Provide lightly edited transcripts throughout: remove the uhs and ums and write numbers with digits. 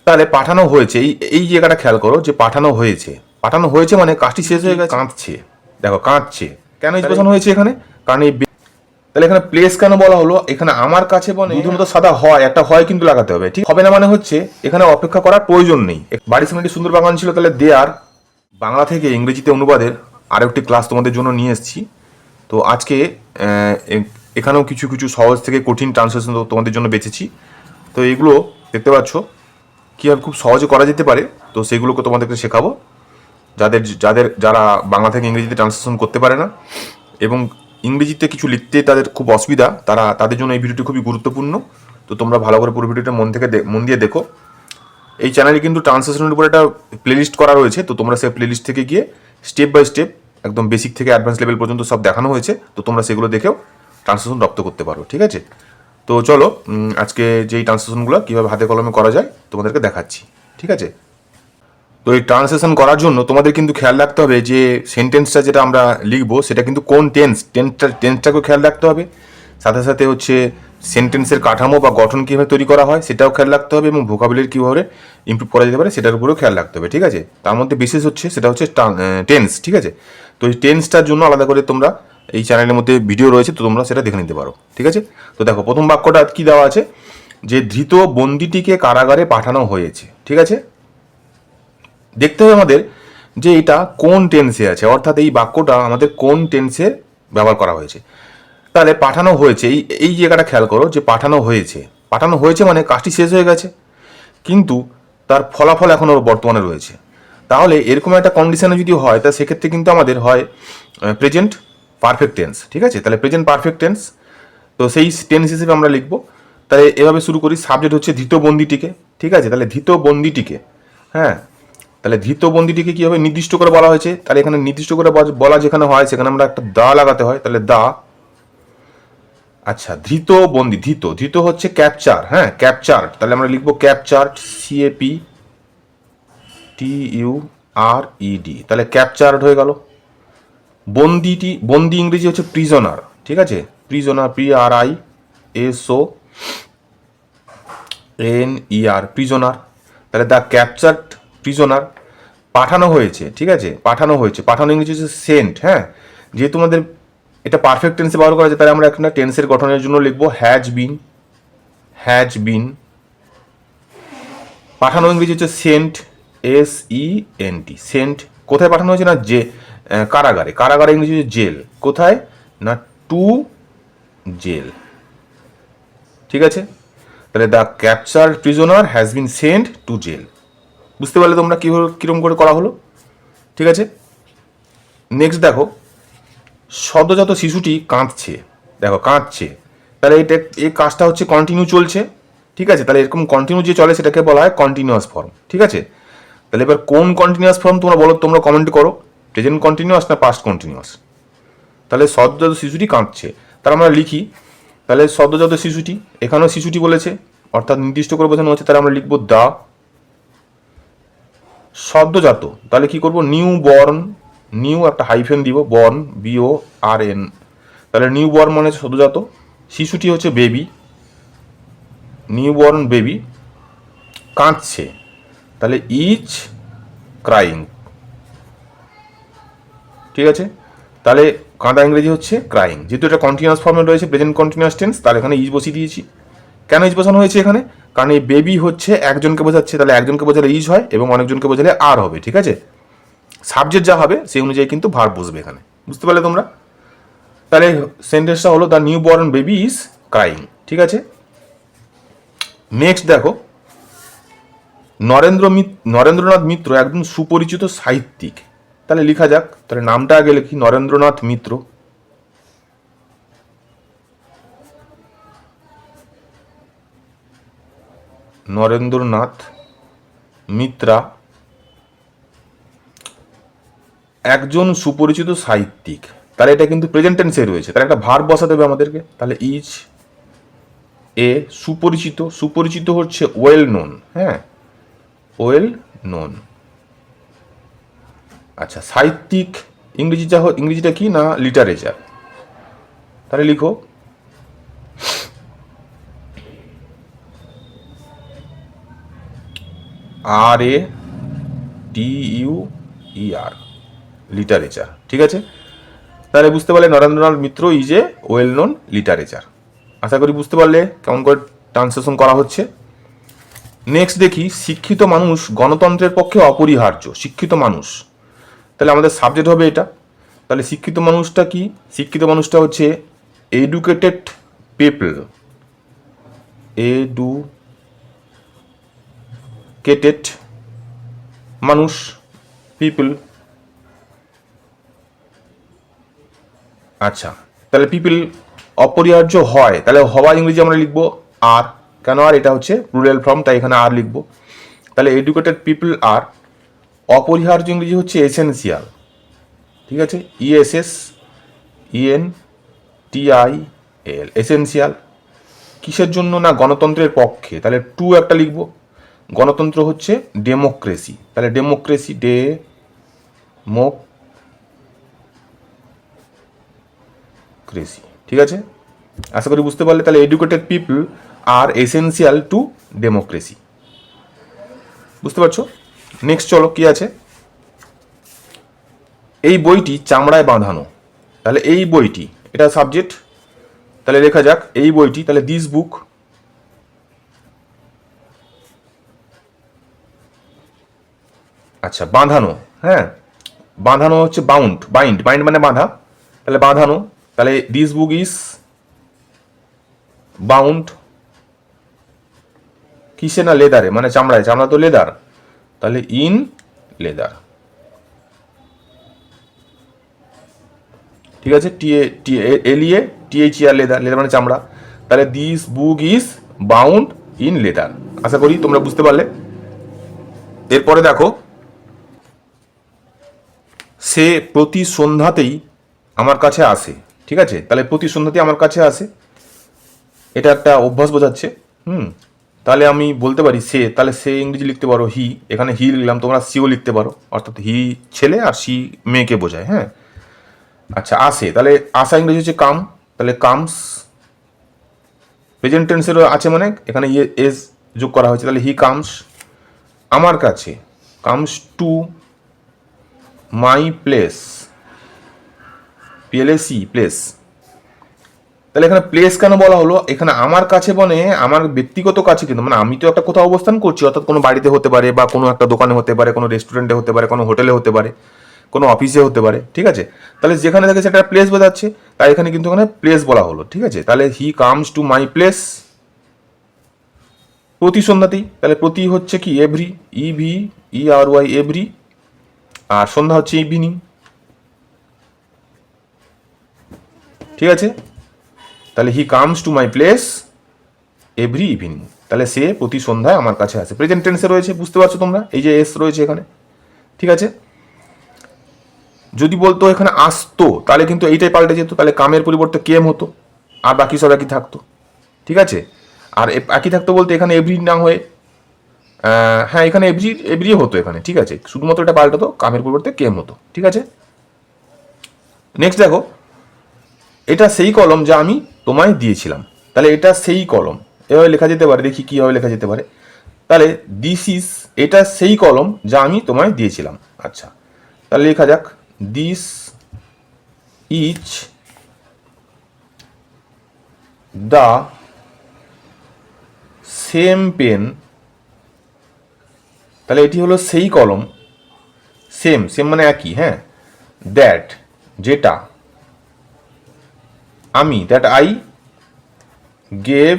তাহলে পাঠানো হয়েছে, এই এই জায়গাটা খেয়াল করো যে পাঠানো হয়েছে, পাঠানো হয়েছে মানে কাজটি শেষ হয়ে গেছে, কাঁদছে, দেখো কাঁদছে, কেন বসানো হয়েছে এখানে, কারণ এই তাহলে এখানে প্লেস কেন বলা হলো, এখানে আমার কাছে বনে দুধ সাদা হয়, একটা হয় কিন্তু লাগাতে হবে, ঠিক হবে না, মানে হচ্ছে এখানে অপেক্ষা করার প্রয়োজন নেই। বাড়ির সামনে একটি সুন্দর বাগান ছিল, তাহলে দেয়ার বাংলা থেকে ইংরেজিতে অনুবাদের আরেকটি ক্লাস তোমাদের জন্য নিয়ে এসেছি। তো আজকে এখানেও কিছু কিছু সহজ থেকে কঠিন ট্রান্সলেশন তোমাদের জন্য বেছেছি। তো এগুলো দেখতে পাচ্ছ কীভাবে খুব সহজে করা যেতে পারে, তো সেগুলোকে তোমাদেরকে শেখাবো, যারা বাংলা থেকে ইংরেজিতে ট্রান্সলেশন করতে পারে না এবং ইংরেজিতে কিছু লিখতে তাদের খুব অসুবিধা, তাদের জন্য এই ভিডিওটি খুবই গুরুত্বপূর্ণ। তো তোমরা ভালো করে পুরো ভিডিওটা মন দিয়ে দেখো। এই চ্যানেলে কিন্তু ট্রান্সলেশনের উপর একটা প্লেলিস্ট করা রয়েছে, তো তোমরা সেই প্লেলিস্ট থেকে গিয়ে স্টেপ বাই স্টেপ একদম বেসিক থেকে অ্যাডভান্স লেভেল পর্যন্ত সব দেখানো হয়েছে, তো তোমরা সেগুলো দেখেও ট্রান্সলেশন রপ্ত করতে পারো, ঠিক আছে। তো চলো আজকে যেই ট্রান্সলেশনগুলো কীভাবে হাতে কলমে করা যায় তোমাদেরকে দেখাচ্ছি, ঠিক আছে। তো এই ট্রান্সলেশন করার জন্য তোমাদের কিন্তু খেয়াল রাখতে হবে যে সেন্টেন্সটা যেটা আমরা লিখবো সেটা কিন্তু কোন টেন্সটাকেও খেয়াল রাখতে হবে, সাথে সাথে হচ্ছে সেন্টেন্সের কাঠামো বা গঠন কীভাবে তৈরি করা হয় সেটাও খেয়াল রাখতে হবে, এবং ভোকাবুলারি কীভাবে ইমপ্রুভ করা যেতে পারে সেটার উপরেও খেয়াল রাখতে হবে, ঠিক আছে। তার মধ্যে বিশেষ হচ্ছে সেটা হচ্ছে টেন্স, ঠিক আছে। তো এই টেন্সটার জন্য আলাদা করে তোমরা এই চ্যানেলের মধ্যে ভিডিও রয়েছে, তো তোমরা সেটা দেখে নিতে পারো, ঠিক আছে। তো দেখো প্রথম বাক্যটা কী দেওয়া আছে, যে ধৃত বন্দিটিকে কারাগারে পাঠানো হয়েছে, ঠিক আছে। দেখতে হবে আমাদের যে এটা কোন টেন্সে আছে, অর্থাৎ এই বাক্যটা আমাদের কোন টেন্সে ব্যবহার করা হয়েছে। তাহলে পাঠানো হয়েছে, এই এই জায়গাটা খেয়াল করো যে পাঠানো হয়েছে, পাঠানো হয়েছে মানে কাজটি শেষ হয়ে গেছে, কিন্তু তার ফলাফল এখনও বর্তমানে রয়েছে। তাহলে এরকম একটা কন্ডিশনে যদি হয় তা সেক্ষেত্রে কিন্তু আমাদের হয় প্রেজেন্ট পারফেক্ট টেন্স, ঠিক আছে। তাহলে প্রেজেন্ট পারফেক্ট টেন্স, তো সেই টেন্স হিসেবে আমরা লিখবো। তাহলে এভাবে শুরু করি, সাবজেক্ট হচ্ছে ধৃত বন্দিটিকে, ঠিক আছে। তাহলে ধৃত বন্দিটিকে, হ্যাঁ, তাহলে ধৃত বন্দিটিকে কী হবে নির্দিষ্ট করে বলা হয়েছে, তাহলে এখানে নির্দিষ্ট করে বলা যেখানে হয় সেখানে আমরা একটা দা লাগাতে হয়, তাহলে দা। আচ্ছা, ধৃত বন্দি, ধৃত ধৃত হচ্ছে ক্যাপচার, হ্যাঁ ক্যাপচার্ড, তাহলে আমরা লিখবো ক্যাপচার্ড, CAPTURED, তাহলে ক্যাপচার্ড হয়ে গেল। বন্দি ইংরেজি হচ্ছে প্রিজনার, ঠিক আছে, প্রিজনার, PRISONER, প্রিজনার। তাহলে দ্য ক্যাপচার্ড প্রিজনার, পাঠানো হয়েছে, ঠিক আছে, পাঠানো হয়েছে, পাঠানো ইংরেজি হচ্ছে সেন্ট, হ্যাঁ। যেহেতু আমাদের এটা পারফেক্ট টেন্সে ব্যবহার করা যায়, তাহলে আমরা একটা টেন্সের গঠনের জন্য লিখবো হ্যাজ বিন। পাঠানো ইংরেজি হচ্ছে সেন্ট, SENT, সেন্ট। কোথায় পাঠানো হয়েছে না যে কারাগারে, কারাগারে ইংরেজি হচ্ছে জেল, কোথায় না টু জেল, ঠিক আছে। তাহলে the captured prisoner has been sent to jail. বুঝতে পারলে তোমরা কীভাবে কীরকম করে করা হলো, ঠিক আছে। নেক্সট দেখো, সদ্যজাত শিশুটি কাঁদছে, দেখো কাঁদছে, তাহলে এটা এই কাজটা হচ্ছে কন্টিনিউ চলছে, ঠিক আছে। তাহলে এরকম কন্টিনিউ যে চলে সেটাকে বলা হয় কন্টিনিউয়াস ফর্ম, ঠিক আছে। তাহলে এবার কোন কন্টিনিউয়াস ফর্ম তোমরা বলো, তোমরা কমেন্ট করো, প্রেজেন্ট কন্টিনিউয়াস না পাস্ট কন্টিনিউয়াস। তাহলে সদ্যজাত শিশুটি কাঁদছে, তাহলে আমরা লিখি, তাহলে সদ্যজাত শিশুটি, এখানেও শিশুটি বলেছে অর্থাৎ নির্দিষ্ট করে বোঝানো হচ্ছে, তাহলে আমরা লিখবো দা সদ্যজাত। তাহলে কি করব, নিউ বর্ন, নিউ একটা হাইফেন দিব, বর্ন BORN, তাহলে নিউ বর্ন মানে সদ্যজাত, শিশুটি হচ্ছে বেবি, নিউ বর্ন বেবি, কাঁদছে, তাহলে ইজ ক্রাইং, ঠিক আছে। তাহলে কাঁদা ইংরেজি হচ্ছে ক্রাইং, যেহেতু এটা কন্টিনিউয়াস ফর্মে রয়েছে প্রেজেন্ট কন্টিনিউয়াস টেন্স, তাহলে এখানে ইজ বসিয়ে দিয়েছি। কেন ইজ বসানো হয়েছে এখানে, কারণ এই বেবি হচ্ছে একজনকে বোঝাচ্ছে, তাহলে একজনকে বোঝালে ইজ হয় এবং অনেকজনকে বোঝালে আর হবে, ঠিক আছে। সাবজেক্ট যা হবে সেই অনুযায়ী কিন্তু ভার্ব বসবে এখানে, বুঝতে পারলে তোমরা। তাহলে সেন্টেন্সটা হলো the new born baby is crying, ঠিক আছে। নেক্সট দেখো, নরেন্দ্রনাথ মিত্র একদম সুপরিচিত সাহিত্যিক, তাহলে লেখা যাক, তাহলে নামটা আগে লিখি, নরেন্দ্রনাথ মিত্র, নরেন্দ্রনাথ মিত্রা একজন সুপরিচিত সাহিত্যিক, তাহলে এটা কিন্তু প্রেজেন্ট টেন্সে রয়েছে, তাহলে একটা ভার্ব বসাতে হবে আমাদেরকে, তাহলে ইজ এ সুপরিচিত, সুপরিচিত হচ্ছে ওয়েল নোন, হ্যাঁ ওয়েল নোন। আচ্ছা, সাহিত্যিক ইংরেজিটা কি না লিটারেচার, তাহলে লিখো RATUER, লিটারেচার। ঠিক আছে, তাহলে বুঝতে পারলে Narendranath Mitra is a well known literature. আশা করি বুঝতে পারলে কেমন করে ট্রান্সলেশন করা হচ্ছে। নেক্সট দেখি, শিক্ষিত মানুষ গণতন্ত্রের পক্ষে অপরিহার্য। শিক্ষিত মানুষ, তাহলে আমাদের সাবজেক্ট হবে এটা। তাহলে শিক্ষিত মানুষটা কি? শিক্ষিত মানুষটা হচ্ছে এডুকেটেড পিপল, এডুকেটেড মানুষ, পিপল। আচ্ছা, তাহলে পিপল অপরিহার্য হয়, তাহলে হওয়া ইংরেজি আমরা লিখবো আর। কেন আর? এটা হচ্ছে প্লুরাল ফর্ম, তাই এখানে আর লিখবো। তাহলে এডুকেটেড পিপল আর। অপরিহার্য ইংরেজি হচ্ছে এসেনশিয়াল। ঠিক আছে, ESSENTIAL, এসেনশিয়াল। কিসের জন্য? না গণতন্ত্রের পক্ষে। তাহলে টু একটা লিখবো। গণতন্ত্র হচ্ছে ডেমোক্রেসি, তাহলে ডেমোক্রেসি, ডেমোক্রেসি। ঠিক আছে, আশা করি বুঝতে পারলে। তাহলে educated people are essential to democracy. বুঝতে পারছো? নেক্সট চলো কি আছে। এই বইটি চামড়ায় বাঁধানো। তাহলে এই বইটি, এটা সাবজেক্ট। তাহলে লেখা যাক এই বইটি। তাহলে দিস বুক, আচ্ছা বাঁধানো, হ্যাঁ বাঁধানো হচ্ছে বাউন্ড, বাইন্ড, বাইন্ড মানে বাঁধা, তাহলে বাঁধানো। তাহলে দিস বুক ইজ বাউন্ড কিসে? না লেদারে, মানে চামড়ায়, চামড়া তো লেদার, তাহলে ইন লেদার। ঠিক আছে, THER, লেদার, লেদার মানে চামড়া। তাহলে this book is bound in leather. আশা করি তোমরা বুঝতে পারলে। এরপরে দেখো, সে প্রতি সন্ধ্যাতেই আমার কাছে আসে। ঠিক আছে, তাহলে প্রতি সন্ধ্যাতেই আমার কাছে আসে, এটা একটা অভ্যাস বোঝাচ্ছে। তাহলে আমি বলতে পারি সে, তাহলে সে ইংরেজি লিখতে পারো হি, এখানে হি লিখলাম, তোমরা সিও লিখতে পারো, অর্থাৎ হি ছেলে আর সি মেয়েকে বোঝায়। হ্যাঁ, আচ্ছা আসে, তাহলে আসা ইংরেজি হচ্ছে কাম, তাহলে কামস। প্রেজেন্ট টেন্সেরও আছে, মানে এখানে এস যোগ করা হয়েছে, তাহলে হি কামস আমার কাছে, comes to my place, PLAC, place. তাহলে এখানে প্লেস কেন বলা হলো? এখানে আমার কাছে মানে আমার ব্যক্তিগত কাছে, কিন্তু মানে আমি তো একটা কোথাও অবস্থান করছি, অর্থাৎ কোনো বাড়িতে হতে পারে, বা কোনো একটা দোকানে হতে পারে, কোনো রেস্টুরেন্টে হতে পারে, কোনো হোটেলে হতে পারে, কোনো অফিসে হতে পারে। ঠিক আছে, তাহলে যেখানে থাকে সেটা প্লেস বোঝাচ্ছে, তাই এখানে কিন্তু এখানে প্লেস বলা হলো। ঠিক আছে, তাহলে he comes to my place প্রতি সন্ধ্যাতেই। তাহলে প্রতি হচ্ছে কি? Every, EVERY, every. আর সন্ধ্যা হচ্ছে ইভিনিং। ঠিক আছে, তাহলে he comes to my place every evening. তাহলে সে প্রতি সন্ধ্যায় আমার কাছে আসে। প্রেজেন্ট টেন্সে রয়েছে, বুঝতে পারছো তোমরা, এই যে এস রয়েছে এখানে। ঠিক আছে, যদি বলতো এখানে আসতো, তাহলে কিন্তু এইটাই পাল্টে যেত, তাহলে কামের পরিবর্তে কেম হতো, আর বাকি সব একই থাকতো। ঠিক আছে, আর একই থাকতো বলতে এখানে এভরি না হয়ে, হ্যাঁ এখানে এভরি হতো এখানে। ঠিক আছে, শুধুমাত্র এটা পাল্টাতো, কামের পরিবর্তে কেম হতো। ঠিক আছে, নেক্সট দেখো, এটা সেই কলম যা আমি তোমায় দিয়েছিলাম। তাহলে এটা সেই কলম, এভাবে লেখা যেতে পারে। দেখি কীভাবে লেখা যেতে পারে। তাহলে দিস ইজ, এটা সেই কলম যা আমি তোমায় দিয়েছিলাম। আচ্ছা, তাহলে লেখা যাক this is the same pen. তাহলে এটি হলো সেই কলম, সেম, সেম মানে একই, হ্যাঁ, দ্যাট যেটা আমি, দ্যাট আই গেভ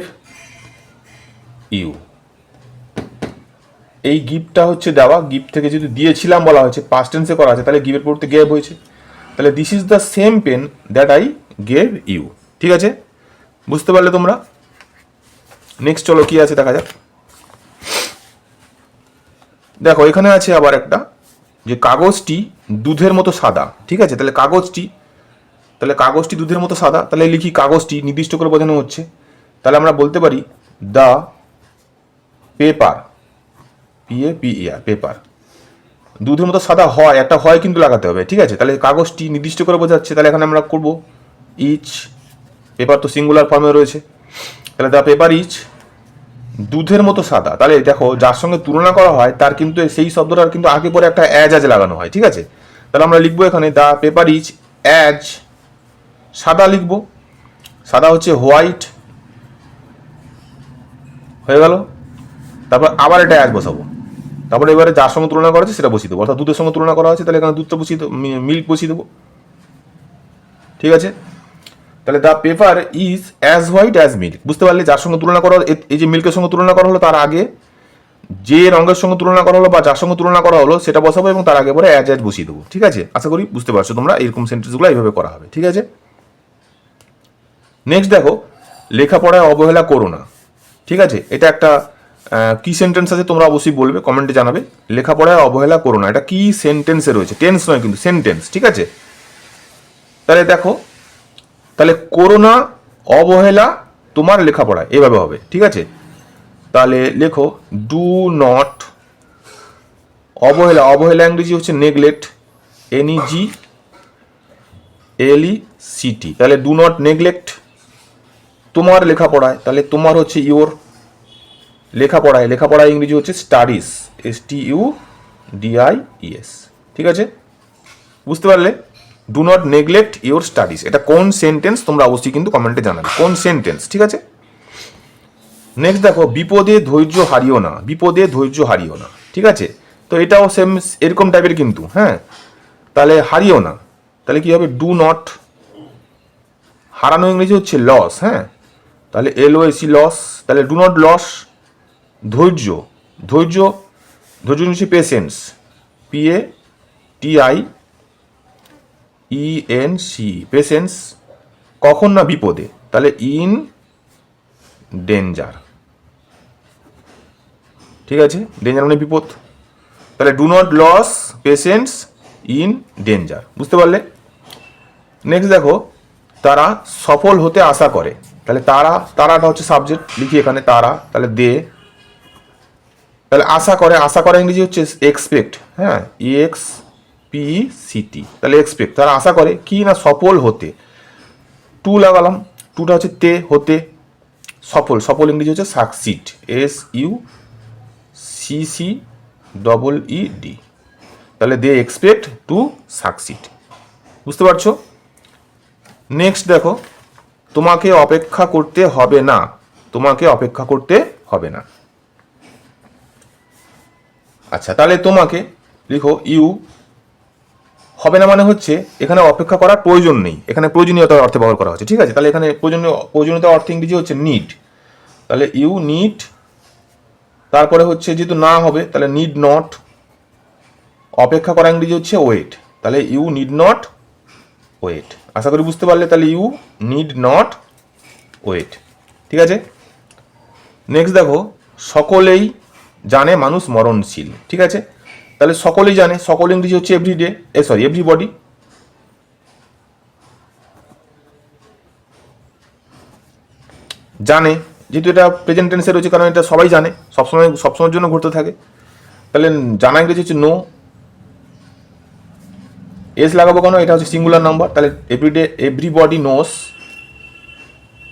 ইউ। এই গিফটটা হচ্ছে দেওয়া, গিফট থেকে যদি দিয়েছিলাম বলা হয়েছে, পাস্ট টেন্সে করা আছে, তাহলে গিভের পরিবর্তে গেভ হয়েছে। তাহলে this is the same pen that I gave you. ঠিক আছে, বুঝতে পারলে তোমরা। নেক্সট চলো কি আছে দেখা যাক। দেখো এখানে আছে আবার একটা, যে কাগজটি দুধের মতো সাদা। ঠিক আছে, তাহলে কাগজটি দুধের মতো সাদা। তাহলে লিখি কাগজটি নির্দিষ্ট করে বোঝানো হচ্ছে, তাহলে আমরা বলতে পারি দ্য পেপার, PAPER, পেপার দুধের মতো সাদা হয়, একটা হয় কিন্তু লাগাতে হবে। ঠিক আছে, তাহলে কাগজটি নির্দিষ্ট করে বোঝাচ্ছে, তাহলে এখানে আমরা করব ইচ, পেপার তো সিঙ্গুলার ফর্মে রয়েছে, তাহলে দ্য পেপার ইজ দুধের মতো সাদা। তাহলে দেখো যার সঙ্গে তুলনা করা হয় তার কিন্তু সেই শব্দটার কিন্তু আগে পরে একটা অ্যাজ লাগানো হয়, ঠিক আছে। তাহলে আমরা লিখবো এখানে দ্য পেপার ইজ অ্যাজ, সাদা লিখবো, সাদা হচ্ছে হোয়াইট, হয়ে গেল। তারপর আবার এটা অ্যাজ বসাবো, তারপরে এবারে যার সঙ্গে তুলনা করা হচ্ছে সেটা বসিয়ে দেবো, অর্থাৎ দুধের সঙ্গে তুলনা করা হচ্ছে, তাহলে এখানে দুধটা বসিয়ে দেবো, মিল্ক বসিয়ে দেবো, ঠিক আছে। তাহলে the paper is as white as milk, বুঝতে পারলে যার সঙ্গে তুলনা করা, এই যে মিল্কের সঙ্গে তুলনা করা হলো তার আগে যে রঙের সঙ্গে তুলনা করা হলো বা যার সঙ্গে তুলনা করা হলো সেটা বসাবো এবং তার আগে পরে অ্যাজ অ্যাজ বসিয়ে দেবো, ঠিক আছে। আশা করি বুঝতে পারছো তোমরা, এরকম সেন্টেন্সগুলো এইভাবে করা হবে, ঠিক আছে। নেক্সট দেখো, লেখাপড়ায় অবহেলা করো না, ঠিক আছে। এটা একটা কি সেন্টেন্স আছে তোমরা অবশ্যই বলবে, কমেন্টে জানাবে। লেখাপড়ায় অবহেলা করো না, এটা কি সেন্টেন্সে রয়েছে, টেন্স নয় কিন্তু সেন্টেন্স, ঠিক আছে। তাহলে দেখো, তাহলে করো না অবহেলা তোমার লেখাপড়ায়, এভাবে হবে, ঠিক আছে। তাহলে লেখো ডু নট, অবহেলা, অবহেলা ইংরেজি হচ্ছে নেগলেক্ট, NEGLECT, তাহলে ডু নট নেগলেক্ট তোমার লেখাপড়ায়, তাহলে তোমার হচ্ছে ইওর, লেখাপড়ায়, লেখাপড়ায় ইংরেজি হচ্ছে স্টাডিজ, STUDIES, ঠিক আছে, বুঝতে পারলে। Do not neglect your studies, এটা কোন সেন্টেন্স তোমরা অবশ্যই কিন্তু কমেন্টে জানাবে কোন সেন্টেন্স, ঠিক আছে। নেক্সট দেখো, বিপদে ধৈর্য হারিও না, বিপদে ধৈর্য হারিও না, ঠিক আছে। তো এটাও সেম এরকম টাইপের কিন্তু, হ্যাঁ। তাহলে হারিও না, তাহলে কি হবে, ডু নট, হারানো ইংরেজি হচ্ছে লস, হ্যাঁ, তাহলে LOS লস, তাহলে ডু নট লস ধৈর্য, ধৈর্য, ধৈর্য হচ্ছে পেশেন্স, PATIENC, পেশেন্স, কখন না বিপদে, তাহলে ইন ডেঞ্জার, ঠিক আছে, ডেঞ্জার মানে বিপদ, তাহলে do not lose patience in danger, বুঝতে পারলে। নেক্সট দেখো, তারা সফল হতে আশা করে, তাহলে তারা, তারাটা হচ্ছে সাবজেক্ট, লিখি এখানে তারা, তাহলে দে, তাহলে আশা করে, আশা করে ইংরেজি হচ্ছে এক্সপেক্ট, হ্যাঁ, EXPECT, তাহলে এক্সপেক্ট, তারা আশা করে কি না সফল হতে, টু লাগালাম, টুটা হচ্ছে তে, হতে, সফল, সফল ইংরেজি হচ্ছে সাকসিড, SUCCEED, তাহলে দে এক্সপেক্ট টু সাকসিড, বুঝতে পারছো। নেক্সট দেখো, তোমাকে অপেক্ষা করতে হবে না, তোমাকে অপেক্ষা করতে হবে না, আচ্ছা। তাহলে তোমাকে লিখো ইউ, হবে না মানে হচ্ছে এখানে অপেক্ষা করার প্রয়োজন নেই, এখানে প্রয়োজনীয়তার অর্থে ব্যবহার করা হচ্ছে, ঠিক আছে। তাহলে এখানে প্রয়োজনীয়তার অর্থে ইংরেজি হচ্ছে নিড, তাহলে ইউ নিড, তারপরে হচ্ছে যেহেতু না হবে তাহলে নিড নট, অপেক্ষা করা ইংরেজি হচ্ছে ওয়েট, তাহলে ইউ নিড নট ওয়েট, আশা করি বুঝতে পারলে। তাহলে ইউ নিড নট ওয়েট, ঠিক আছে। নেক্সট দেখো, সকলেই জানে মানুষ মরণশীল, ঠিক আছে। তাহলে সকলেই জানে, সকল ইংরেজি হচ্ছে এভরিডে, এভরিবডি, জানে, যেহেতু এটা প্রেজেন্ট টেন্সে রয়েছে কারণ এটা সবাই জানে, সবসময় সবসময়ের জন্য ঘটতে থাকে, তাহলে জানা ইংরেজি হচ্ছে নো, এস লাগাবো কেন, এটা হচ্ছে সিঙ্গুলার নাম্বার, তাহলে এভরিডে এভরিবডি নোস,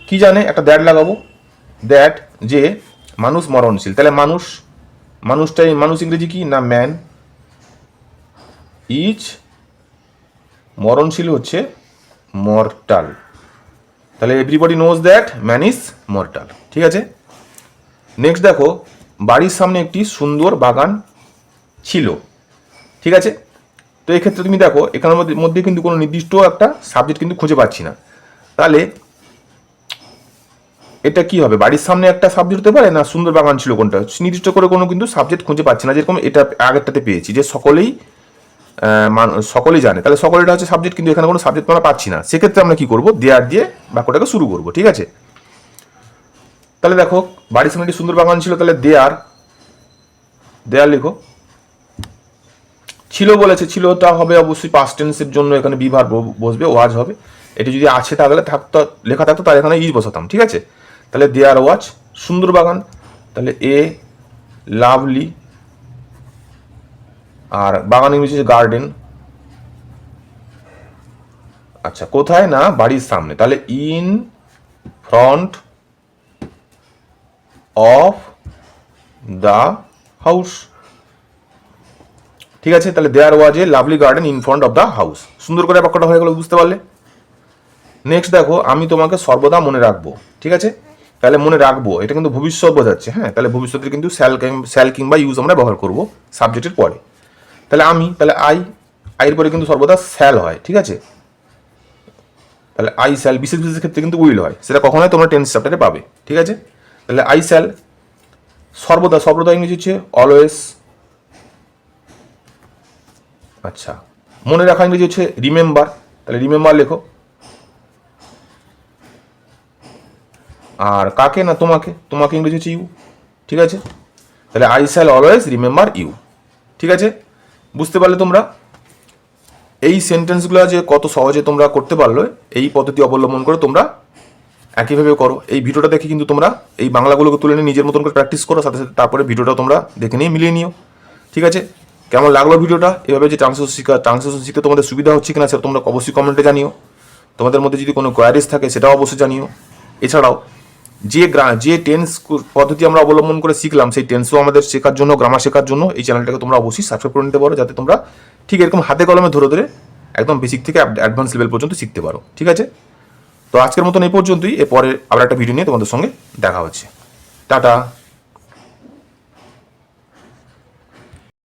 কি জানে, একটা দ্যাট লাগাবো, দ্যাট যে মানুষ মরণশীল, তাহলে মানুষ, মানুষটাই, মানুষ ইংরেজি কি না ম্যান, ইজ, মরণশীল হচ্ছে মর্টাল, তাহলে everybody knows that man is mortal, ঠিক আছে। নেক্সট দেখো, বাড়ির সামনে একটি সুন্দর বাগান ছিল, ঠিক আছে। তো এক্ষেত্রে তুমি দেখো এখানের মধ্যে কিন্তু কোনো নির্দিষ্ট একটা সাবজেক্ট কিন্তু খুঁজে পাচ্ছি না, তাহলে এটা কি হবে, বাড়ির সামনে একটা সাবজেক্ট হতে পারে না সুন্দর বাগান ছিল, কোনটা নির্দিষ্ট করে কোনো কিন্তু সাবজেক্ট খুঁজে পাচ্ছি না, যেরকম এটা আগেরটাতে পেয়েছি যে সকলেই সকলেই জানে, তাহলে সকলেটা হচ্ছে সাবজেক্ট, কিন্তু এখানে কোনো সাবজেক্ট আমরা পাচ্ছি না, সেক্ষেত্রে আমরা কি করবো, দেয়ার দিয়ে বাক্যটাকে শুরু করবো, ঠিক আছে। তাহলে দেখো, বাড়ির সামনে একটি সুন্দর বাগান ছিল, তাহলে দেয়ার, দেয়ার লিখো, ছিল বলেছে, ছিলটা হবে অবশ্যই পাস্ট টেন্সের জন্য, এখানে বিভার বসবে, ওয়াজ হবে, এটি যদি আছে তাহলে থাকতো, লেখা থাকতো তাহলে এখানে ইজ বসাতাম, ঠিক আছে। তাহলে দেয়ার ওয়াজ, সুন্দর বাগান, তাহলে এ লাভলি, আর বাগান ইংরেজি গার্ডেন, আচ্ছা কোথায় না বাড়ির সামনে, তাহলে in front of the house. ঠিক আছে, তাহলে there was a lovely garden in front of the house. সুন্দর করে বাক্যটা হয়ে গেল, বুঝতে পারলে? নেক্সট দেখো, আমি তোমাকে সর্বদা মনে রাখবো। ঠিক আছে, তাহলে মনে রাখবো এটা কিন্তু ভবিষ্যৎ বোঝাচ্ছে। হ্যাঁ, তাহলে ভবিষ্যতের কিন্তু শ্যাল কিংবা ইউজ আমরা ব্যবহার করব সাবজেক্টের পরে। তাহলে তাহলে আইয়ের পরে কিন্তু সর্বদা শ্যাল হয়। ঠিক আছে, তাহলে আই শ্যাল বিশেষ বিশেষ ক্ষেত্রে কিন্তু উইল হয়, সেটা কখন হয় তোমরা টেন্স চ্যাপ্টারে পাবে। ঠিক আছে, তাহলে আই শ্যাল সর্বদা ইংরেজি হচ্ছে অলওয়েজ। আচ্ছা, মনে রাখা ইংরেজি হচ্ছে রিমেম্বার, তাহলে রিমেম্বার লেখো। আর কাকে না তোমাকে ইংরেজি হচ্ছে ইউ। ঠিক আছে, তাহলে I shall always remember you. ঠিক আছে, বুঝতে পারলে তোমরা? এই সেন্টেন্সগুলো যে কত সহজে তোমরা করতে পারলো, এই পদ্ধতি অবলম্বন করে তোমরা একইভাবে করো। এই ভিডিওটা দেখে কিন্তু তোমরা এই বাংলাগুলোকে তুলে নিয়ে নিজের মতন করে প্র্যাকটিস করো, সাথে সাথে তারপরে ভিডিওটা তোমরা দেখে নিয়ে মিলিয়ে নিও। ঠিক আছে, কেমন লাগলো ভিডিওটা? এভাবে যে ট্রান্সলেশন শিখতে তোমাদের সুবিধা হচ্ছে কিনা সেটা তোমরা অবশ্যই কমেন্টে জানিও। তোমাদের মধ্যে যদি কোনো কোয়ারিজ থাকে সেটাও অবশ্যই জানিও। এছাড়াও যে টেন্স পদ্ধতি আমরা অবলম্বন করে শিখলাম, সেই টেন্সও আমাদের শেখার জন্য, গ্রামার শেখার জন্য এই চ্যানেলটাকে তোমরা অবশ্যই সাবস্ক্রাইব করে নিতে পারো, যাতে তোমরা ঠিক এরকম হাতে কলমে ধরে ধরে একদম বেসিক থেকে অ্যাডভান্স লেভেল পর্যন্ত শিখতে পারো। ঠিক আছে, তো আজকের মতন এই পর্যন্তই। এরপরে আবার একটা ভিডিও নিয়ে তোমাদের সঙ্গে দেখা হচ্ছে। টাটা।